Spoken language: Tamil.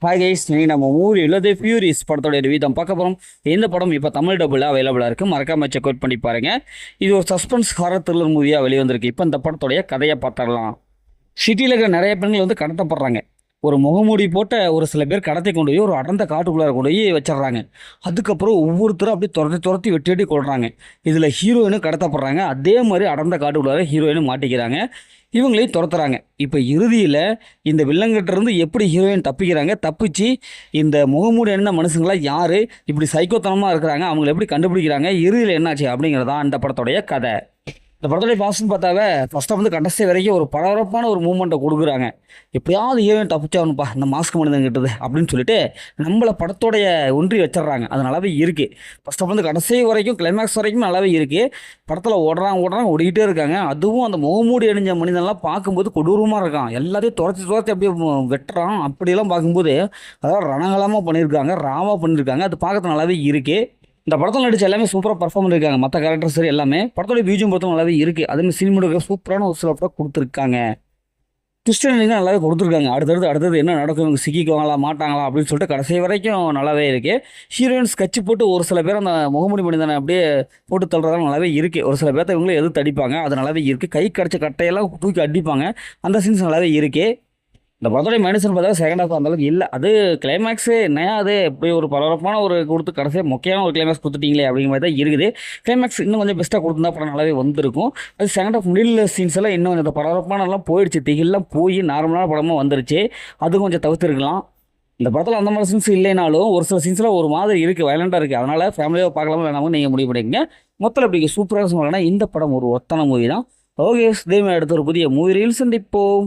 ஹாய் கைஸ், நீங்கள் நம்ம மூவியில் தி ஃபியூரிஸ் படத்தோட ரிவ்யூ தான் பார்க்க போகிறோம். இந்த படம் இப்போ தமிழ் டபுளாக அவைலபிளாக இருக்குது. மறக்காம செக் அவுட் பண்ணி பாருங்கள். இது ஒரு சஸ்பென்ஸ் ஹாரர் த்ரில்லர் மூவியாக வெளியே வந்திருக்கு. இப்போ இந்த படத்தோடைய கதையை பார்த்துடலாம். சிட்டியில் இருக்கிற நிறைய பெண்கள் வந்து கடத்தப்படுறாங்க. ஒரு முகமூடி போட்ட ஒரு சில பேர் கடத்தி கொண்டு போய் ஒரு அடர்ந்த காட்டுக்குள்ளார கொண்டு போய் வச்சிடறாங்க. அதுக்கப்புறம் ஒவ்வொருத்தரும் அப்படியே துரத்தி துரத்தி வெட்டி வெட்டி கொள்றாங்க. இதில் ஹீரோயினும் கடத்தப்படுறாங்க. அதே மாதிரி அடர்ந்த காட்டுக்குள்ளார ஹீரோயினும் மாட்டிக்கிறாங்க. இவங்களையும் துரத்துறாங்க. இப்போ இறுதியில் இந்த வில்லங்கிட்ட இருந்து எப்படி ஹீரோயின் தப்பிக்கிறாங்க, தப்பிச்சு இந்த முகமூடி அணிந்த மனுஷங்களா யார் இப்படி சைக்கோத்தனமாக இருக்கிறாங்க, அவங்களை எப்படி கண்டுபிடிக்கிறாங்க, இறுதியில் என்னாச்சு அப்படிங்கிறதான் இந்த படத்தோடைய கதை. இந்த படத்துடைய பாஸ்ன்னு பார்த்தாவே ஃபஸ்ட்டாக வந்து கடைசி வரைக்கும் ஒரு பரபரப்பான ஒரு மூமெண்ட்டை கொடுக்குறாங்க. எப்படியாவது ஹீரோயின் தப்பிச்சாகணும்ப்பா இந்த மாஸ்க் மனிதன் கிட்டது அப்படின்னு சொல்லிட்டு நம்மளை படத்தோடைய ஒன்றி வச்சிடறாங்க. அது நல்லாவே இருக்குது. ஃபஸ்ட்டாக வந்து கடைசி வரைக்கும் கிளைமேக்ஸ் வரைக்கும் நல்லாவே இருக்குது. படத்தில் ஓடுறாங்க ஓடிக்கிட்டே இருக்காங்க. அதுவும் அந்த முகமூடி அணிஞ்ச மனிதன்லாம் பார்க்கும்போது கொடூரமாக இருக்கான். எல்லாத்தையும் துரத்தி அப்படியே வெட்டுறான். அப்படியெல்லாம் பார்க்கும்போது அதாவது ரணகலமாக பண்ணியிருக்காங்க, ராவாக பண்ணியிருக்காங்க. அது பார்க்கறது நல்லாவே இருக்குது. இந்த படத்தில் நடிச்ச எல்லாமே சூப்பராக பர்ஃபார்ம் பண்ணியிருக்காங்க. மற்ற கேரக்டர்ஸ் சரி எல்லாமே படத்தோட பிஜிஎம் பொறுத்த நல்லாவே இருக்குது. அதேமாதிரி சினிமாவோட சூப்பரான ஒரு சில படம் கொடுத்துருக்காங்க. ட்விஸ்ட் நல்லாவே கொடுத்துருக்காங்க. அடுத்தது என்ன நடக்கும், இவங்க சிக்கிக்குவாங்களா மாட்டாங்களா அப்படின்னு சொல்லிட்டு கடைசி வரைக்கும் நல்லாவே இருக்குது. ஹீரோயின்ஸ் கட்சி போட்டு ஒரு சில பேர் அந்த முகமூடி மனிதனை அப்படியே போட்டு தள்ளுறதால நல்லாவே இருக்குது. ஒரு சில பேர்த்த இவங்களும் எது தடிப்பாங்க, அது நல்லாவே இருக்குது. கை கடிச்ச கட்டையெல்லாம் தூக்கி அடிப்பாங்க. அந்த சீன்ஸ் நல்லாவே இருக்குது. இந்த படத்தோடைய மைனஸ்னு பார்த்தா செகண்ட் ஹாஃப் அந்தளவுக்கு இல்லை. அது கிளைமேக்ஸு என்னையா அது இப்படி ஒரு பரபரப்பான ஒரு கொடுத்து கடைசியாக முக்கியமான ஒரு கிளைமேக்ஸ் கொடுத்துட்டீங்களே அப்படிங்கிற மாதிரி தான் இருக்குது. கிளைமேக்ஸ் இன்னும் கொஞ்சம் பெஸ்ட்டாக கொடுத்துருந்தா படம் நல்லாவே வந்திருக்கும். அது செகண்ட் ஹாஃப் மிடில் சீன்ஸ் எல்லாம் இன்னும் இந்த பரபரப்பானலாம் போயிடுச்சு. திகில்லாம் போய் நார்மலான படமாக வந்துருச்சு. அது கொஞ்சம் தவிர்த்துருக்கலாம். இந்த படத்தில் அந்த மாதிரி சீன்ஸ் இல்லைனாலும் ஒரு சில சீன்ஸ்லாம் ஒரு மாதிரி இருக்குது, வயலண்டாக இருக்குது. அதனால் ஃபேமிலியாக பார்க்கலாமா வேணாமல் நீங்கள் முடிவு பண்ணிக்கங்க. மொத்தத்தில் இப்படி சூப்பராக சொல்லணும்னா இந்த படம் ஒரு ஒத்தன மூவி தான். ஓகே, இதே மாதிரி அடுத்த ஒரு புதிய மூவி ரீல்ஸ் சந்திப்போம்.